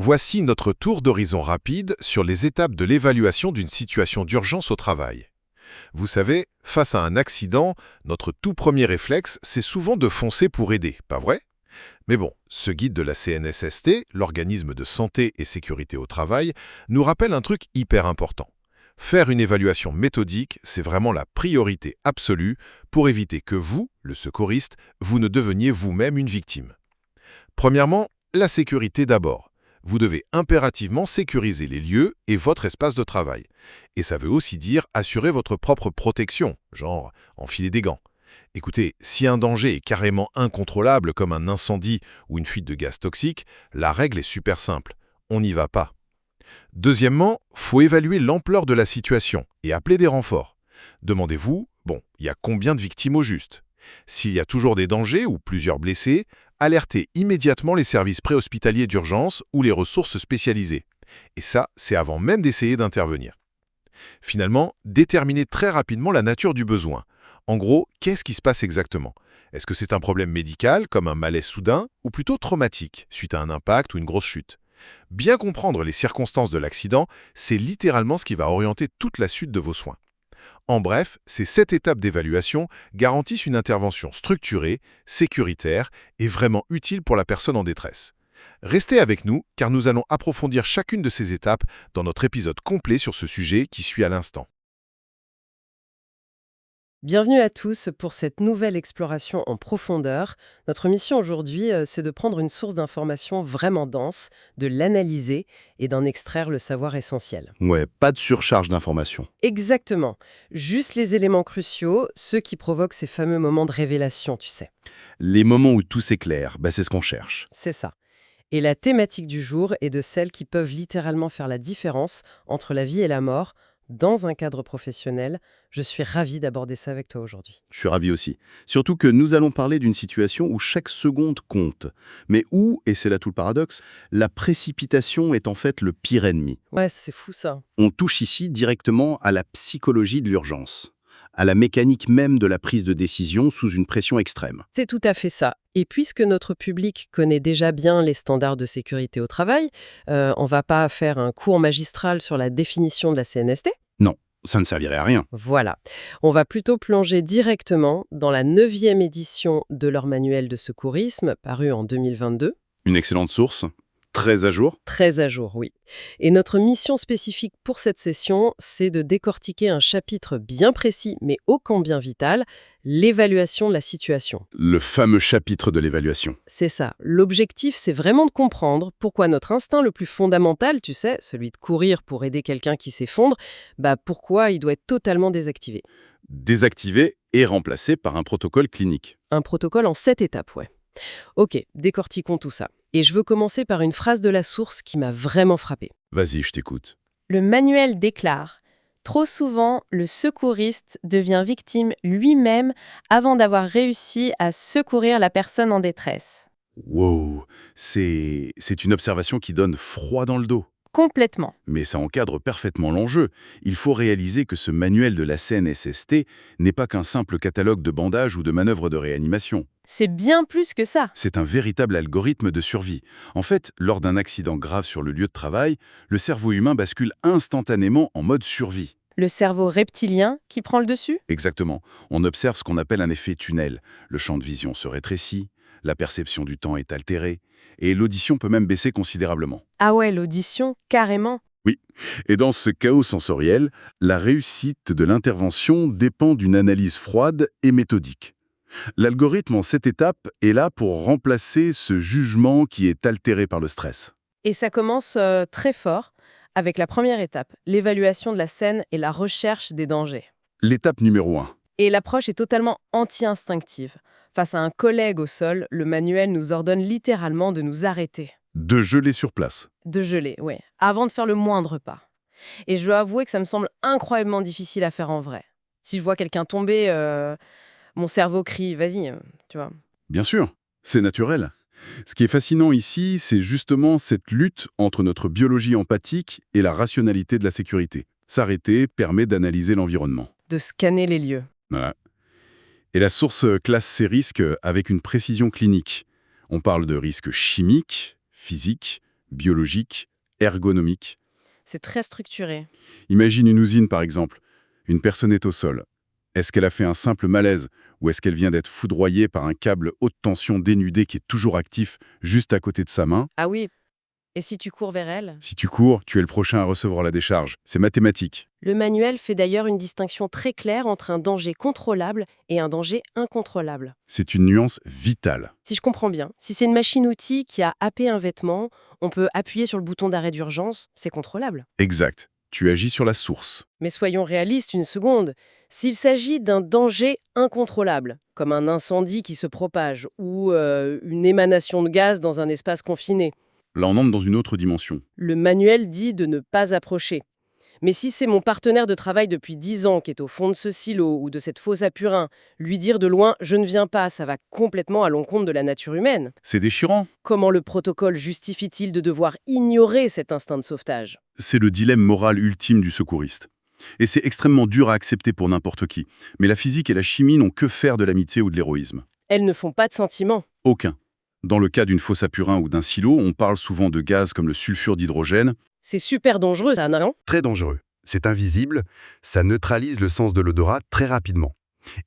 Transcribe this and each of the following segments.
Voici notre tour d'horizon rapide sur les étapes de l'évaluation d'une situation d'urgence au travail. Vous savez, face à un accident, notre tout premier réflexe, c'est souvent de foncer pour aider, pas vrai? Mais bon, ce guide de la CNSST, l'organisme de santé et sécurité au travail, nous rappelle un truc hyper important. Faire une évaluation méthodique, c'est vraiment la priorité absolue pour éviter que vous, le secouriste, vous ne deveniez vous-même une victime. Premièrement, la sécurité d'abord. Vous devez impérativement sécuriser les lieux et votre espace de travail. Et ça veut aussi dire assurer votre propre protection, genre enfiler des gants. Écoutez, si un danger est carrément incontrôlable comme un incendie ou une fuite de gaz toxique, la règle est super simple. On n'y va pas. Deuxièmement, faut évaluer l'ampleur de la situation et appeler des renforts. Demandez-vous, il y a combien de victimes au juste? S'il y a toujours des dangers ou plusieurs blessés, alertez immédiatement les services préhospitaliers d'urgence ou les ressources spécialisées. Et ça, c'est avant même d'essayer d'intervenir. Finalement, déterminez très rapidement la nature du besoin. En gros, qu'est-ce qui se passe exactement? Est-ce que c'est un problème médical, comme un malaise soudain, ou plutôt traumatique, suite à un impact ou une grosse chute? Bien comprendre les circonstances de l'accident, c'est littéralement ce qui va orienter toute la suite de vos soins. En bref, ces 7 étapes d'évaluation garantissent une intervention structurée, sécuritaire et vraiment utile pour la personne en détresse. Restez avec nous, car nous allons approfondir chacune de ces étapes dans notre épisode complet sur ce sujet qui suit à l'instant. Bienvenue à tous pour cette nouvelle exploration en profondeur. Notre mission aujourd'hui, c'est de prendre une source d'information vraiment dense, de l'analyser et d'en extraire le savoir essentiel. Ouais, pas de surcharge d'informations. Exactement. Juste les éléments cruciaux, ceux qui provoquent ces fameux moments de révélation, tu sais. Les moments où tout s'éclaire, c'est ce qu'on cherche. C'est ça. Et la thématique du jour est de celles qui peuvent littéralement faire la différence entre la vie et la mort dans un cadre professionnel. Je suis ravie d'aborder ça avec toi aujourd'hui. Je suis ravi aussi. Surtout que nous allons parler d'une situation où chaque seconde compte. Mais où, et c'est là tout le paradoxe, la précipitation est en fait le pire ennemi. Ouais, c'est fou ça. On touche ici directement à la psychologie de l'urgence, à la mécanique même de la prise de décision sous une pression extrême. C'est tout à fait ça. Et puisque notre public connaît déjà bien les standards de sécurité au travail, on va pas faire un cours magistral sur la définition de la CNST. Non, ça ne servirait à rien. Voilà. On va plutôt plonger directement dans la 9e édition de leur manuel de secourisme, paru en 2022. Une excellente source, très à jour. Très à jour, oui. Et notre mission spécifique pour cette session, c'est de décortiquer un chapitre bien précis, mais ô combien vital, l'évaluation de la situation. Le fameux chapitre de l'évaluation. C'est ça. L'objectif, c'est vraiment de comprendre pourquoi notre instinct le plus fondamental, tu sais, celui de courir pour aider quelqu'un qui s'effondre, pourquoi il doit être totalement désactivé. Désactivé et remplacé par un protocole clinique. Un protocole en 7 étapes, ouais. Ok, décortiquons tout ça. Et je veux commencer par une phrase de la source qui m'a vraiment frappée. Vas-y, je t'écoute. Le manuel déclare: trop souvent, le secouriste devient victime lui-même avant d'avoir réussi à secourir la personne en détresse. Wow, c'est une observation qui donne froid dans le dos. Complètement. Mais ça encadre parfaitement l'enjeu. Il faut réaliser que ce manuel de la CNSST n'est pas qu'un simple catalogue de bandages ou de manœuvres de réanimation. C'est bien plus que ça. C'est un véritable algorithme de survie. En fait, lors d'un accident grave sur le lieu de travail, le cerveau humain bascule instantanément en mode survie. Le cerveau reptilien qui prend le dessus? Exactement. On observe ce qu'on appelle un effet tunnel. Le champ de vision se rétrécit, la perception du temps est altérée, et l'audition peut même baisser considérablement. Ah ouais, l'audition, carrément. Oui, et dans ce chaos sensoriel, la réussite de l'intervention dépend d'une analyse froide et méthodique. L'algorithme en 7 étapes est là pour remplacer ce jugement qui est altéré par le stress. Et ça commence très fort avec la première étape, l'évaluation de la scène et la recherche des dangers. L'étape numéro 1. Et l'approche est totalement anti-instinctive. Face à un collègue au sol, le manuel nous ordonne littéralement de nous arrêter. De geler sur place. De geler, ouais, avant de faire le moindre pas. Et je dois avouer que ça me semble incroyablement difficile à faire en vrai. Si je vois quelqu'un tomber, mon cerveau crie « vas-y », tu vois. Bien sûr, c'est naturel. Ce qui est fascinant ici, c'est justement cette lutte entre notre biologie empathique et la rationalité de la sécurité. S'arrêter permet d'analyser l'environnement. De scanner les lieux. Voilà. Et la source classe ces risques avec une précision clinique. On parle de risques chimiques, physiques, biologique, ergonomique. C'est très structuré. Imagine une usine, par exemple. Une personne est au sol. Est-ce qu'elle a fait un simple malaise ou est-ce qu'elle vient d'être foudroyée par un câble haute tension dénudé qui est toujours actif juste à côté de sa main? Ah oui. Et si tu cours vers elle? Si tu cours, tu es le prochain à recevoir la décharge. C'est mathématique. Le manuel fait d'ailleurs une distinction très claire entre un danger contrôlable et un danger incontrôlable. C'est une nuance vitale. Si je comprends bien, si c'est une machine-outil qui a happé un vêtement, on peut appuyer sur le bouton d'arrêt d'urgence, c'est contrôlable. Exact. Tu agis sur la source. Mais soyons réalistes une seconde. S'il s'agit d'un danger incontrôlable, comme un incendie qui se propage ou une émanation de gaz dans un espace confiné, Là, on entre dans une autre dimension. le manuel dit de ne pas approcher. Mais si c'est mon partenaire de travail depuis 10 ans qui est au fond de ce silo ou de cette fosse à purin, lui dire de loin « je ne viens pas », ça va complètement à l'encontre de la nature humaine. C'est déchirant. Comment le protocole justifie-t-il de devoir ignorer cet instinct de sauvetage? C'est le dilemme moral ultime du secouriste. Et c'est extrêmement dur à accepter pour n'importe qui. Mais la physique et la chimie n'ont que faire de l'amitié ou de l'héroïsme. Elles ne font pas de sentiments. Aucun. Dans le cas d'une fosse à purin ou d'un silo, on parle souvent de gaz comme le sulfure d'hydrogène. C'est super dangereux, ça, non? Très dangereux. C'est invisible, ça neutralise le sens de l'odorat très rapidement.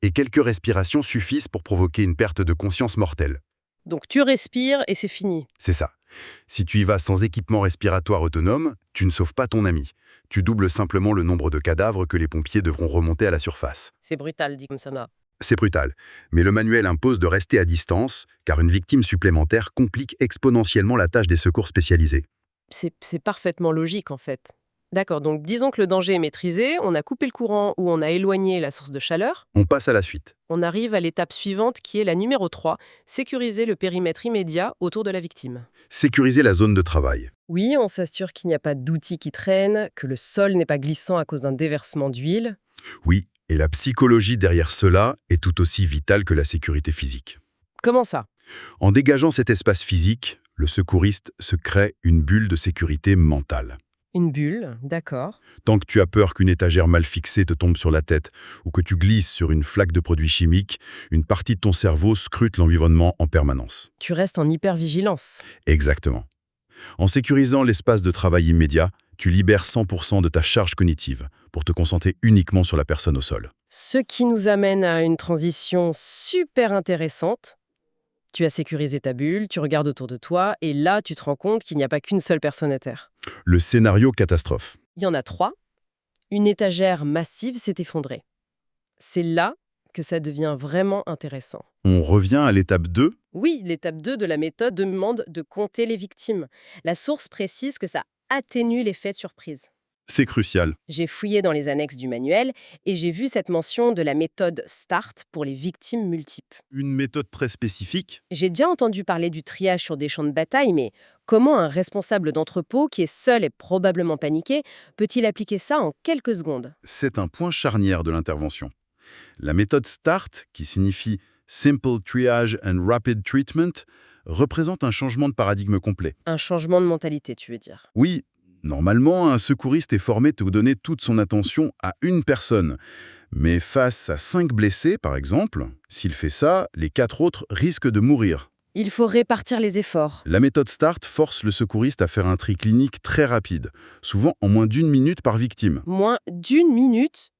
Et quelques respirations suffisent pour provoquer une perte de conscience mortelle. Donc tu respires et c'est fini. C'est ça. Si tu y vas sans équipement respiratoire autonome, tu ne sauves pas ton ami. Tu doubles simplement le nombre de cadavres que les pompiers devront remonter à la surface. C'est brutal, dit comme ça. C'est brutal, mais le manuel impose de rester à distance, car une victime supplémentaire complique exponentiellement la tâche des secours spécialisés. C'est parfaitement logique, en fait. D'accord, donc disons que le danger est maîtrisé, on a coupé le courant ou on a éloigné la source de chaleur. On passe à la suite. On arrive à l'étape suivante qui est la numéro 3, sécuriser le périmètre immédiat autour de la victime. Sécuriser la zone de travail. Oui, on s'assure qu'il n'y a pas d'outils qui traînent, que le sol n'est pas glissant à cause d'un déversement d'huile. Oui, et la psychologie derrière cela est tout aussi vitale que la sécurité physique. Comment ça? En dégageant cet espace physique, le secouriste se crée une bulle de sécurité mentale. Une bulle, d'accord. Tant que tu as peur qu'une étagère mal fixée te tombe sur la tête ou que tu glisses sur une flaque de produits chimiques, une partie de ton cerveau scrute l'environnement en permanence. Tu restes en hypervigilance. Exactement. En sécurisant l'espace de travail immédiat, tu libères 100% de ta charge cognitive pour te concentrer uniquement sur la personne au sol. Ce qui nous amène à une transition super intéressante. Tu as sécurisé ta bulle, tu regardes autour de toi, et là, tu te rends compte qu'il n'y a pas qu'une seule personne à terre. Le scénario catastrophe. Il y en a 3. Une étagère massive s'est effondrée. C'est là que ça devient vraiment intéressant. On revient à l'étape 2. Oui, l'étape 2 de la méthode demande de compter les victimes. La source précise que ça atténue l'effet de surprise. C'est crucial. J'ai fouillé dans les annexes du manuel et j'ai vu cette mention de la méthode START pour les victimes multiples. Une méthode très spécifique. J'ai déjà entendu parler du triage sur des champs de bataille, mais comment un responsable d'entrepôt qui est seul et probablement paniqué peut-il appliquer ça en quelques secondes? C'est un point charnière de l'intervention. La méthode START, qui signifie Simple Triage and Rapid Treatment, représente un changement de paradigme complet. Un changement de mentalité, tu veux dire? Oui, normalement, un secouriste est formé à donner toute son attention à une personne. Mais face à 5 blessés, par exemple, s'il fait ça, les 4 autres risquent de mourir. Il faut répartir les efforts. La méthode START force le secouriste à faire un tri clinique très rapide, souvent en moins d'1 minute par victime. Moins d'1 minute?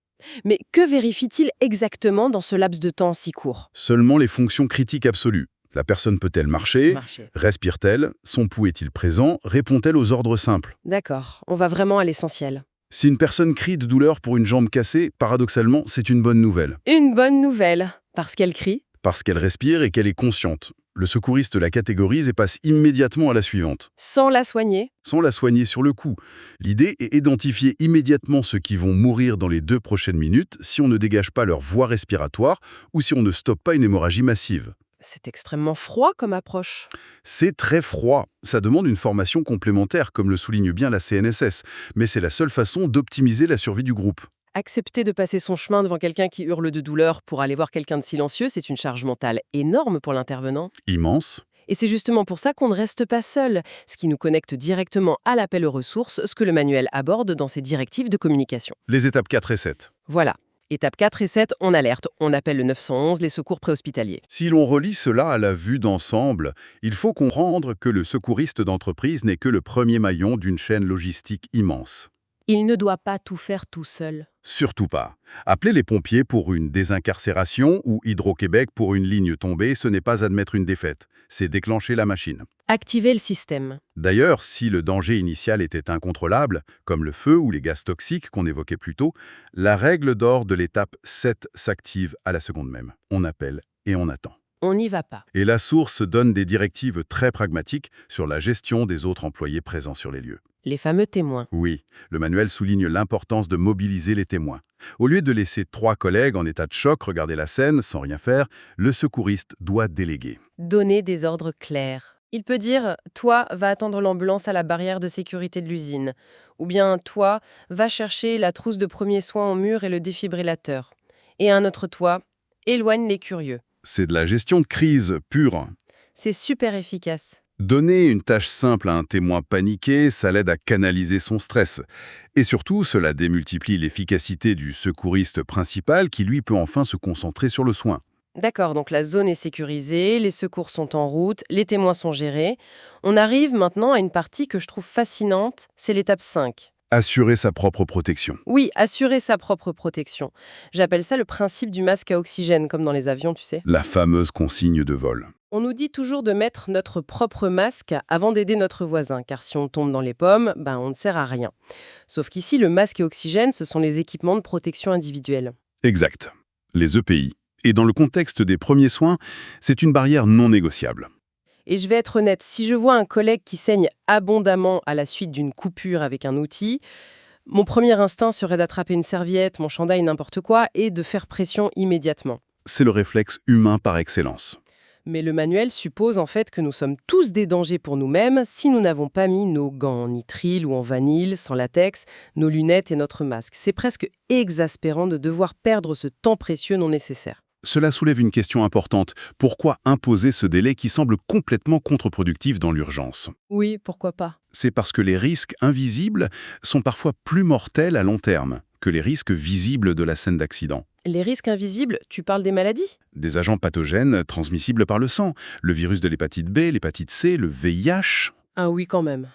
Mais que vérifie-t-il exactement dans ce laps de temps si court? Seulement les fonctions critiques absolues. La personne peut-elle marcher? Respire-t-elle? Son pouls est-il présent? Répond-elle aux ordres simples? D'accord, on va vraiment à l'essentiel. Si une personne crie de douleur pour une jambe cassée, paradoxalement, c'est une bonne nouvelle. Une bonne nouvelle, parce qu'elle crie. Parce qu'elle respire et qu'elle est consciente. Le secouriste la catégorise et passe immédiatement à la suivante. Sans la soigner. Sans la soigner sur le coup. L'idée est d'identifier immédiatement ceux qui vont mourir dans les 2 prochaines minutes si on ne dégage pas leur voie respiratoire ou si on ne stoppe pas une hémorragie massive. C'est extrêmement froid comme approche. C'est très froid. Ça demande une formation complémentaire, comme le souligne bien la CNSS, mais c'est la seule façon d'optimiser la survie du groupe. Accepter de passer son chemin devant quelqu'un qui hurle de douleur pour aller voir quelqu'un de silencieux, c'est une charge mentale énorme pour l'intervenant. Immense. Et c'est justement pour ça qu'on ne reste pas seul, ce qui nous connecte directement à l'appel aux ressources, ce que le manuel aborde dans ses directives de communication. Les étapes 4 et 7. Voilà. Étape 4 et 7, on alerte. On appelle le 911, les secours préhospitaliers. Si l'on relie cela à la vue d'ensemble, il faut comprendre que le secouriste d'entreprise n'est que le premier maillon d'une chaîne logistique immense. Il ne doit pas tout faire tout seul. Surtout pas. Appeler les pompiers pour une désincarcération ou Hydro-Québec pour une ligne tombée, ce n'est pas admettre une défaite, c'est déclencher la machine. Activer le système. D'ailleurs, si le danger initial était incontrôlable, comme le feu ou les gaz toxiques qu'on évoquait plus tôt, la règle d'or de l'étape 7 s'active à la seconde même. On appelle et on attend. On n'y va pas. Et la source donne des directives très pragmatiques sur la gestion des autres employés présents sur les lieux. Les fameux témoins. Oui, le manuel souligne l'importance de mobiliser les témoins. Au lieu de laisser 3 collègues en état de choc regarder la scène sans rien faire, le secouriste doit déléguer. Donner des ordres clairs. Il peut dire « Toi, va attendre l'ambulance à la barrière de sécurité de l'usine » ou bien « Toi, va chercher la trousse de premiers soins au mur et le défibrillateur » et un autre « Toi, éloigne les curieux ». C'est de la gestion de crise pure. C'est super efficace. Donner une tâche simple à un témoin paniqué, ça l'aide à canaliser son stress. Et surtout, cela démultiplie l'efficacité du secouriste principal qui, lui, peut enfin se concentrer sur le soin. D'accord, donc la zone est sécurisée, les secours sont en route, les témoins sont gérés. On arrive maintenant à une partie que je trouve fascinante, c'est l'étape 5. Assurer sa propre protection. Oui, assurer sa propre protection. J'appelle ça le principe du masque à oxygène, comme dans les avions, tu sais. La fameuse consigne de vol. On nous dit toujours de mettre notre propre masque avant d'aider notre voisin, car si on tombe dans les pommes, on ne sert à rien. Sauf qu'ici, le masque à oxygène, ce sont les équipements de protection individuelle. Exact. Les EPI. Et dans le contexte des premiers soins, c'est une barrière non négociable. Et je vais être honnête, si je vois un collègue qui saigne abondamment à la suite d'une coupure avec un outil, mon premier instinct serait d'attraper une serviette, mon chandail, n'importe quoi, et de faire pression immédiatement. C'est le réflexe humain par excellence. Mais le manuel suppose en fait que nous sommes tous des dangers pour nous-mêmes si nous n'avons pas mis nos gants en nitrile ou en vanille, sans latex, nos lunettes et notre masque. C'est presque exaspérant de devoir perdre ce temps précieux non nécessaire. Cela soulève une question importante. Pourquoi imposer ce délai qui semble complètement contre-productif dans l'urgence? Oui, pourquoi pas? C'est parce que les risques invisibles sont parfois plus mortels à long terme que les risques visibles de la scène d'accident. Les risques invisibles, tu parles des maladies? Des agents pathogènes transmissibles par le sang, le virus de l'hépatite B, l'hépatite C, le VIH. Ah oui, quand même.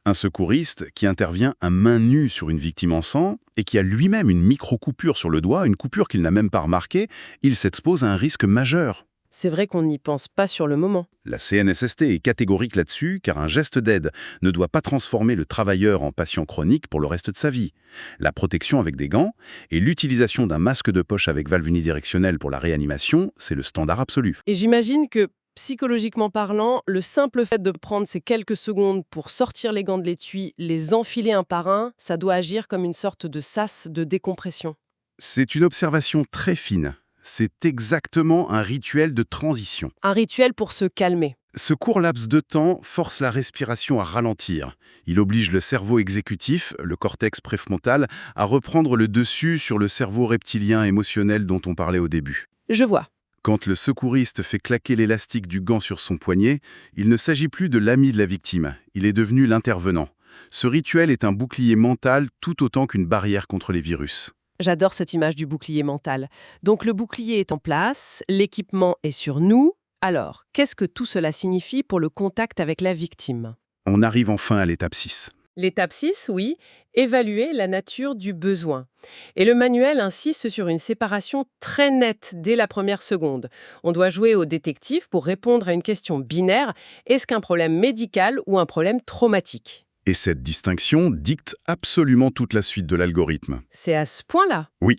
Un secouriste qui intervient à main nue sur une victime en sang et qui a lui-même une micro-coupure sur le doigt, une coupure qu'il n'a même pas remarquée, il s'expose à un risque majeur. C'est vrai qu'on n'y pense pas sur le moment. La CNSST est catégorique là-dessus car un geste d'aide ne doit pas transformer le travailleur en patient chronique pour le reste de sa vie. La protection avec des gants et l'utilisation d'un masque de poche avec valve unidirectionnelle pour la réanimation, c'est le standard absolu. Et j'imagine que, psychologiquement parlant, le simple fait de prendre ces quelques secondes pour sortir les gants de l'étui, les enfiler un par un, ça doit agir comme une sorte de sas de décompression. C'est une observation très fine. C'est exactement un rituel de transition. Un rituel pour se calmer. Ce court laps de temps force la respiration à ralentir. Il oblige le cerveau exécutif, le cortex préfrontal, à reprendre le dessus sur le cerveau reptilien émotionnel dont on parlait au début. Je vois. Quand le secouriste fait claquer l'élastique du gant sur son poignet, il ne s'agit plus de l'ami de la victime, il est devenu l'intervenant. Ce rituel est un bouclier mental tout autant qu'une barrière contre les virus. J'adore cette image du bouclier mental. Donc le bouclier est en place, l'équipement est sur nous. Alors, qu'est-ce que tout cela signifie pour le contact avec la victime? On arrive enfin à l'étape 6. L'étape 6, oui, évaluer la nature du besoin. Et le manuel insiste sur une séparation très nette dès la première seconde. On doit jouer au détective pour répondre à une question binaire. Est-ce qu'un problème médical ou un problème traumatique? Et cette distinction dicte absolument toute la suite de l'algorithme. C'est à ce point-là? Oui.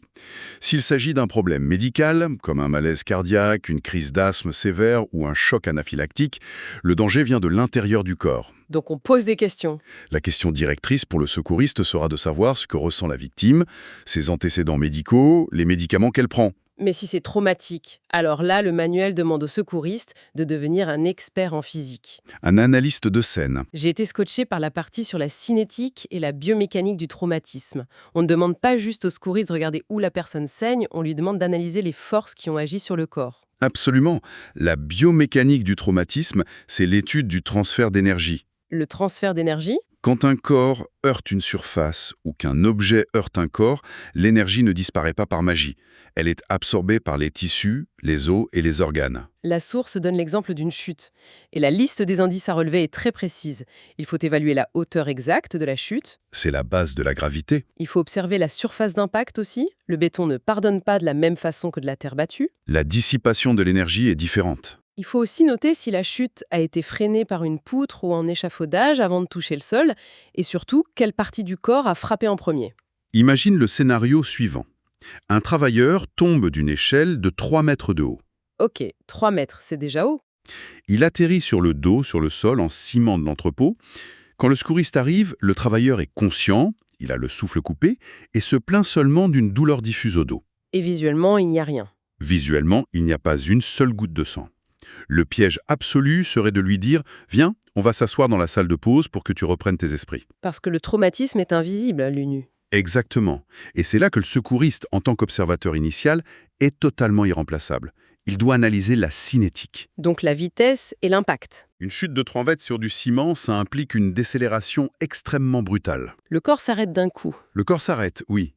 S'il s'agit d'un problème médical, comme un malaise cardiaque, une crise d'asthme sévère ou un choc anaphylactique, le danger vient de l'intérieur du corps. Donc on pose des questions. La question directrice pour le secouriste sera de savoir ce que ressent la victime, ses antécédents médicaux, les médicaments qu'elle prend. Mais si c'est traumatique, alors là, le manuel demande au secouriste de devenir un expert en physique. Un analyste de scène. J'ai été scotché par la partie sur la cinétique et la biomécanique du traumatisme. On ne demande pas juste au secouriste de regarder où la personne saigne, on lui demande d'analyser les forces qui ont agi sur le corps. Absolument. La biomécanique du traumatisme, c'est l'étude du transfert d'énergie. Le transfert d'énergie? Quand un corps heurte une surface ou qu'un objet heurte un corps, l'énergie ne disparaît pas par magie. Elle est absorbée par les tissus, les os et les organes. La source donne l'exemple d'une chute. Et la liste des indices à relever est très précise. Il faut évaluer la hauteur exacte de la chute. C'est la base de la gravité. Il faut observer la surface d'impact aussi. Le béton ne pardonne pas de la même façon que de la terre battue. La dissipation de l'énergie est différente. Il faut aussi noter si la chute a été freinée par une poutre ou un échafaudage avant de toucher le sol. Et surtout, quelle partie du corps a frappé en premier. Imagine le scénario suivant. Un travailleur tombe d'une échelle de 3 mètres de haut. Ok, 3 mètres, c'est déjà haut. Il atterrit sur le dos, sur le sol, en ciment de l'entrepôt. Quand le secouriste arrive, le travailleur est conscient, il a le souffle coupé, et se plaint seulement d'une douleur diffuse au dos. Et visuellement, il n'y a rien. Visuellement, il n'y a pas une seule goutte de sang. Le piège absolu serait de lui dire « Viens, on va s'asseoir dans la salle de pause pour que tu reprennes tes esprits. Parce que le traumatisme est invisible à l'œil nu. » Exactement. Et c'est là que le secouriste, en tant qu'observateur initial, est totalement irremplaçable. Il doit analyser la cinétique. Donc la vitesse et l'impact. Une chute de 3 mètres sur du ciment, ça implique une décélération extrêmement brutale. Le corps s'arrête d'un coup. Le corps s'arrête, oui.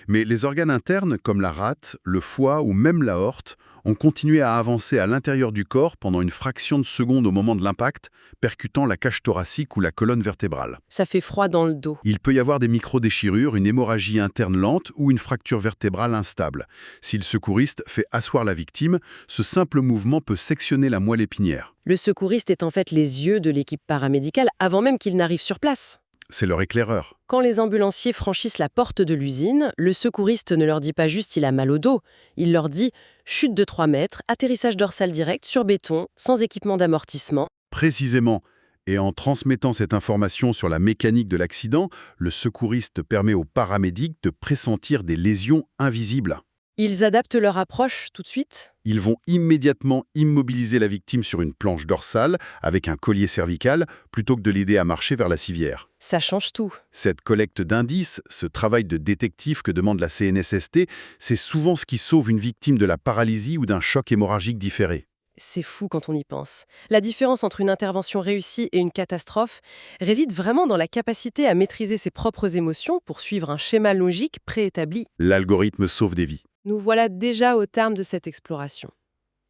Mais les organes internes, comme la rate, le foie ou même l'aorte, ont continué à avancer à l'intérieur du corps pendant une fraction de seconde au moment de l'impact, percutant la cage thoracique ou la colonne vertébrale. Ça fait froid dans le dos. Il peut y avoir des micro-déchirures, une hémorragie interne lente ou une fracture vertébrale instable. Si le secouriste fait asseoir la victime, ce simple mouvement peut sectionner la moelle épinière. Le secouriste est en fait les yeux de l'équipe paramédicale avant même qu'il n'arrive sur place. C'est leur éclaireur. Quand les ambulanciers franchissent la porte de l'usine, le secouriste ne leur dit pas juste « il a mal au dos ». Il leur dit « chute de 3 mètres, atterrissage dorsal direct sur béton, sans équipement d'amortissement ». Précisément. Et en transmettant cette information sur la mécanique de l'accident, le secouriste permet aux paramédics de pressentir des lésions invisibles. Ils adaptent leur approche tout de suite. Ils vont immédiatement immobiliser la victime sur une planche dorsale avec un collier cervical plutôt que de l'aider à marcher vers la civière. Ça change tout. Cette collecte d'indices, ce travail de détective que demande la CNSST, c'est souvent ce qui sauve une victime de la paralysie ou d'un choc hémorragique différé. C'est fou quand on y pense. La différence entre une intervention réussie et une catastrophe réside vraiment dans la capacité à maîtriser ses propres émotions pour suivre un schéma logique préétabli. L'algorithme sauve des vies. Nous voilà déjà au terme de cette exploration.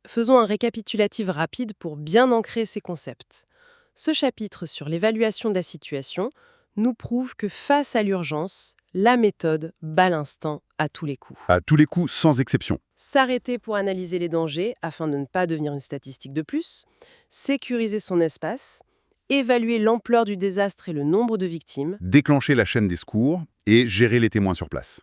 Faisons un récapitulatif rapide pour bien ancrer ces concepts. Ce chapitre sur l'évaluation de la situation nous prouve que face à l'urgence, la méthode bat l'instinct à tous les coups. À tous les coups, sans exception. S'arrêter pour analyser les dangers afin de ne pas devenir une statistique de plus, sécuriser son espace, évaluer l'ampleur du désastre et le nombre de victimes, Déclencher la chaîne des secours et gérer les témoins sur place.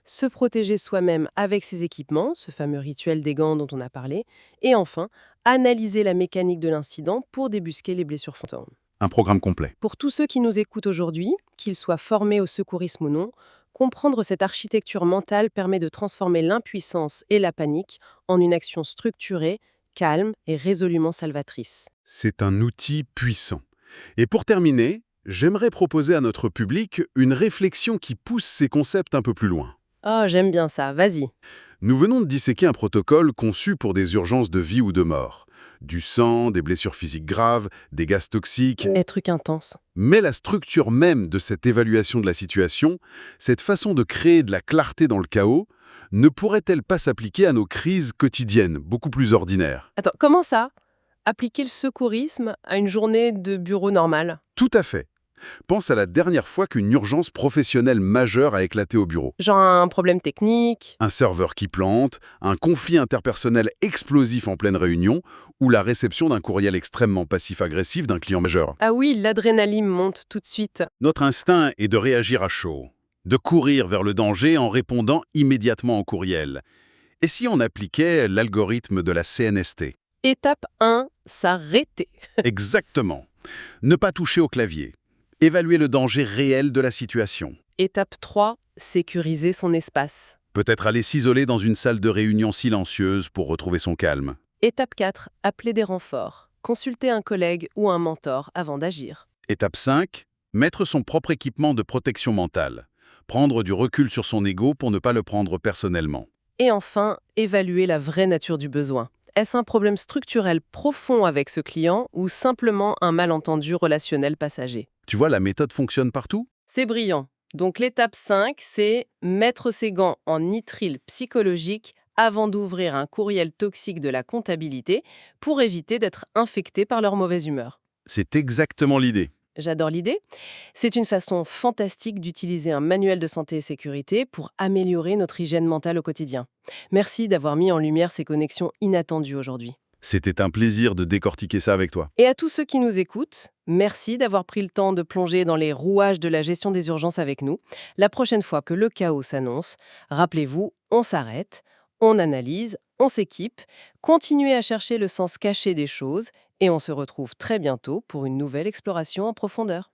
se protéger soi-même avec ses équipements, ce fameux rituel des gants dont on a parlé, et enfin, analyser la mécanique de l'incident pour débusquer les blessures fantômes. Un programme complet. Pour tous ceux qui nous écoutent aujourd'hui, qu'ils soient formés au secourisme ou non, comprendre cette architecture mentale permet de transformer l'impuissance et la panique en une action structurée, calme et résolument salvatrice. C'est un outil puissant. Et pour terminer, j'aimerais proposer à notre public une réflexion qui pousse ces concepts un peu plus loin. Oh, j'aime bien ça, vas-y. Nous venons de disséquer un protocole conçu pour des urgences de vie ou de mort. Du sang, des blessures physiques graves, des gaz toxiques. Truc intense. Mais la structure même de cette évaluation de la situation, cette façon de créer de la clarté dans le chaos, ne pourrait-elle pas s'appliquer à nos crises quotidiennes, beaucoup plus ordinaires? Attends, comment ça? Appliquer le secourisme à une journée de bureau normale? Tout à fait. Pense à la dernière fois qu'une urgence professionnelle majeure a éclaté au bureau. Genre un problème technique? Un serveur qui plante, un conflit interpersonnel explosif en pleine réunion, ou la réception d'un courriel extrêmement passif-agressif d'un client majeur. Ah oui, l'adrénaline monte tout de suite. Notre instinct est de réagir à chaud, de courir vers le danger en répondant immédiatement au courriel. Et si on appliquait l'algorithme de la CNST? Étape 1, s'arrêter. Exactement. Ne pas toucher au clavier. Évaluer le danger réel de la situation. Étape 3, sécuriser son espace. Peut-être aller s'isoler dans une salle de réunion silencieuse pour retrouver son calme. Étape 4, appeler des renforts. Consulter un collègue ou un mentor avant d'agir. Étape 5, mettre son propre équipement de protection mentale. Prendre du recul sur son ego pour ne pas le prendre personnellement. Et enfin, évaluer la vraie nature du besoin. Est-ce un problème structurel profond avec ce client ou simplement un malentendu relationnel passager? Tu vois, la méthode fonctionne partout? C'est brillant. Donc l'étape 5, c'est mettre ses gants en nitrile psychologique avant d'ouvrir un courriel toxique de la comptabilité pour éviter d'être infecté par leur mauvaise humeur. C'est exactement l'idée. J'adore l'idée. C'est une façon fantastique d'utiliser un manuel de santé et sécurité pour améliorer notre hygiène mentale au quotidien. Merci d'avoir mis en lumière ces connexions inattendues aujourd'hui. C'était un plaisir de décortiquer ça avec toi. Et à tous ceux qui nous écoutent, merci d'avoir pris le temps de plonger dans les rouages de la gestion des urgences avec nous. La prochaine fois que le chaos s'annonce, rappelez-vous, on s'arrête, on analyse, on s'équipe, continuez à chercher le sens caché des choses et on se retrouve très bientôt pour une nouvelle exploration en profondeur.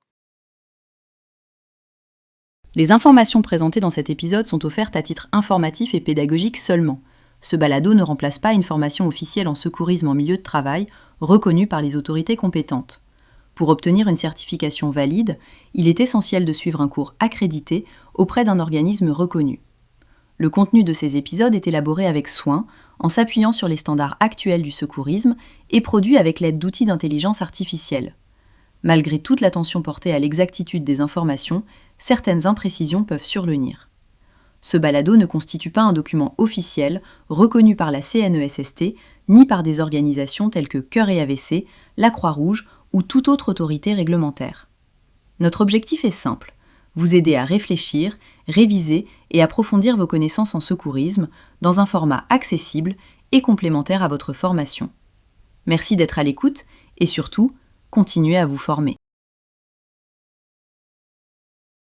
Les informations présentées dans cet épisode sont offertes à titre informatif et pédagogique seulement. Ce balado ne remplace pas une formation officielle en secourisme en milieu de travail reconnue par les autorités compétentes. Pour obtenir une certification valide, il est essentiel de suivre un cours accrédité auprès d'un organisme reconnu. Le contenu de ces épisodes est élaboré avec soin, en s'appuyant sur les standards actuels du secourisme et produit avec l'aide d'outils d'intelligence artificielle. Malgré toute l'attention portée à l'exactitude des informations, certaines imprécisions peuvent survenir. Ce balado ne constitue pas un document officiel reconnu par la CNESST ni par des organisations telles que Cœur et AVC, la Croix-Rouge ou toute autre autorité réglementaire. Notre objectif est simple, vous aider à réfléchir, réviser et approfondir vos connaissances en secourisme dans un format accessible et complémentaire à votre formation. Merci d'être à l'écoute et surtout, continuez à vous former.